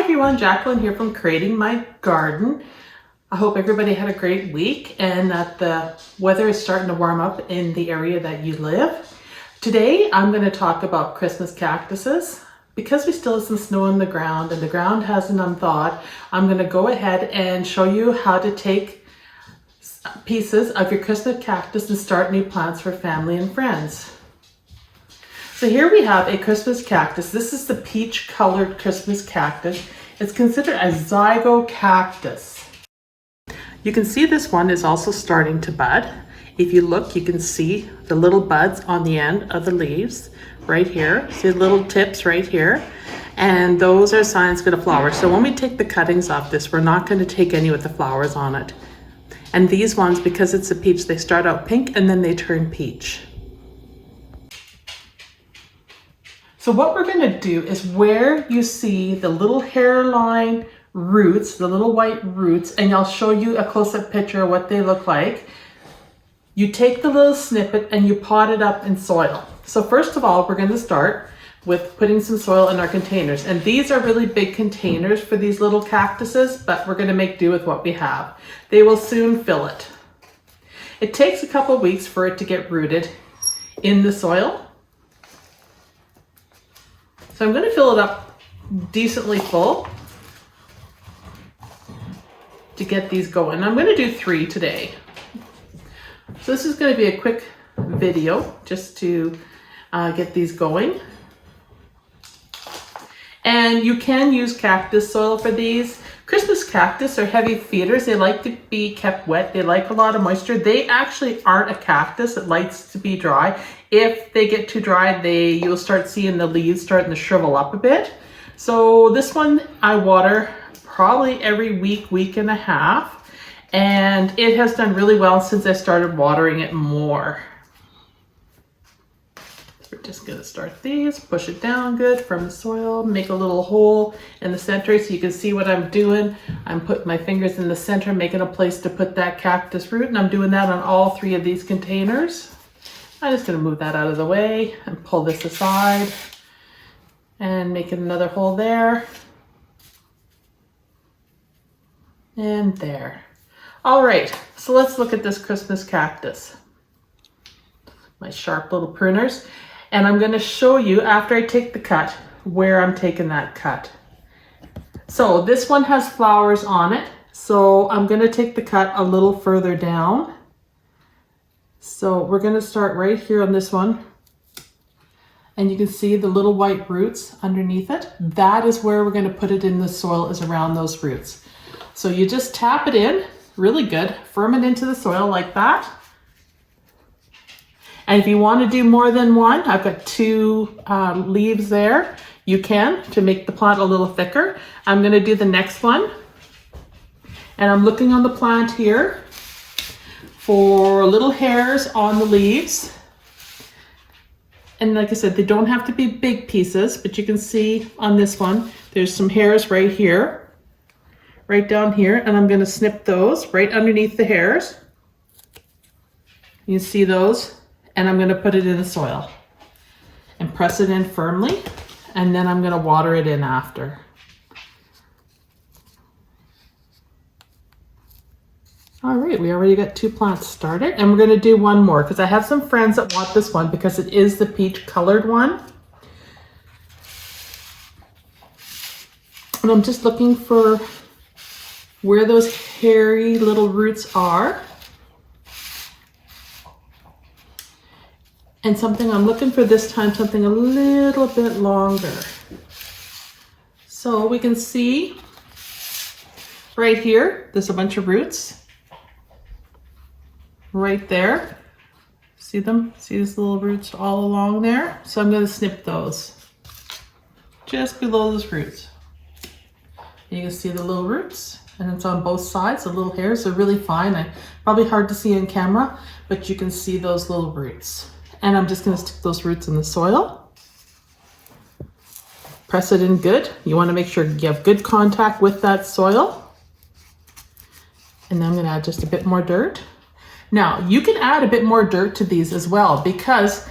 everyone, Jacqueline here from Creating My Garden. I hope everybody had a great week and that the weather is starting to warm up in the area that you live. Today I'm going to talk about Christmas cactuses. Because we still have some snow on the ground and the ground hasn't unthawed, I'm going to go ahead and show you how to take pieces of your Christmas cactus and start new plants for family and friends. So here we have a Christmas cactus. This is the peach colored Christmas cactus. It's considered a Zygo cactus. You can see this one is also starting to bud. If you look, you can see the little buds on the end of the leaves right here. See the little tips right here? And those are signs for the flowers. So when we take the cuttings off this, we're not going to take any with the flowers on it. And these ones, because it's a peach, they start out pink and then they turn peach. So what we're going to do is where you see the little hairline roots, the little white roots, and I'll show you a close-up picture of what they look like. You take the little snippet and you pot it up in soil. So first of all, we're going to start with putting some soil in our containers. And these are really big containers for these little cactuses, but we're going to make do with what we have. They will soon fill it. It takes a couple weeks for it to get rooted in the soil. So I'm going to fill it up decently full to get these going. I'm going to do 3 today. So this is going to be a quick video just to get these going. And you can use cactus soil for these. Christmas cactus are heavy feeders. They like to be kept wet. They like a lot of moisture. They actually aren't a cactus. It likes to be dry. If they get too dry, you'll start seeing the leaves starting to shrivel up a bit. So this one I water probably every week and a half. And it has done really well since I started watering it more. We're just going to start these, push it down good from the soil, make a little hole in the center so you can see what I'm doing. I'm putting my fingers in the center, making a place to put that cactus root, and I'm doing that on all 3 of these containers. I'm just going to move that out of the way and pull this aside and make another hole there and there. All right, so let's look at this Christmas cactus. My sharp little pruners. And I'm going to show you after I take the cut where I'm taking that cut. So this one has flowers on it. So I'm going to take the cut a little further down. So we're going to start right here on this one. And you can see the little white roots underneath it. That is where we're going to put it in the soil, is around those roots. So you just tap it in really good, firm it into the soil like that. And if you want to do more than one, I've got 2 leaves there. You can, to make the plant a little thicker. I'm going to do the next one. And I'm looking on the plant here for little hairs on the leaves. And like I said, they don't have to be big pieces, but you can see on this one, there's some hairs right here, right down here. And I'm going to snip those right underneath the hairs. You see those? And I'm going to put it in the soil and press it in firmly, and then I'm going to water it in after. All right, we already got 2 plants started, and we're going to do one more because I have some friends that want this one because it is the peach colored one. And I'm just looking for where those hairy little roots are. And something I'm looking for this time, something a little bit longer. So we can see right here, there's a bunch of roots right there. See them? See these little roots all along there? So I'm going to snip those just below those roots. You can see the little roots, and it's on both sides. The little hairs are really fine. Probably hard to see in camera, but you can see those little roots. And I'm just going to stick those roots in the soil. Press it in good. You want to make sure you have good contact with that soil. And then I'm going to add just a bit more dirt. Now, you can add a bit more dirt to these as well, because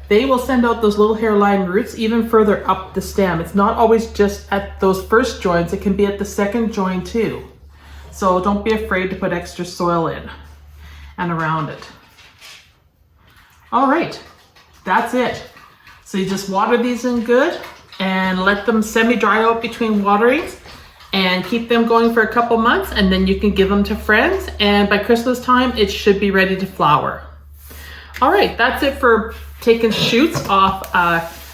they will send out those little hairline roots even further up the stem. It's not always just at those first joints, it can be at the second joint too. So don't be afraid to put extra soil in and around it. All right, that's it. So you just water these in good and let them semi-dry out between waterings and keep them going for a couple months, and then you can give them to friends, and by Christmas time it should be ready to flower. All right, that's it for taking shoots off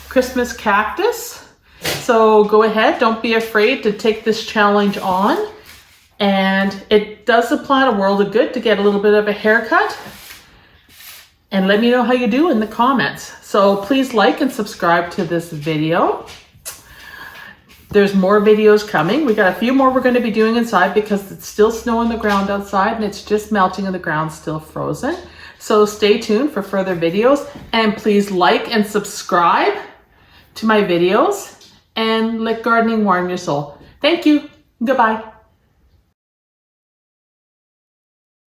Christmas cactus. So go ahead, don't be afraid to take this challenge on, and it does the plant a world of good to get a little bit of a haircut. And let me know how you do in the comments. So please like and subscribe to this video. There's more videos coming. We got a few more we're going to be doing inside because it's still snow on the ground outside and it's just melting and the ground's still frozen. So stay tuned for further videos, and please like and subscribe to my videos, and let gardening warm your soul. Thank you. Goodbye.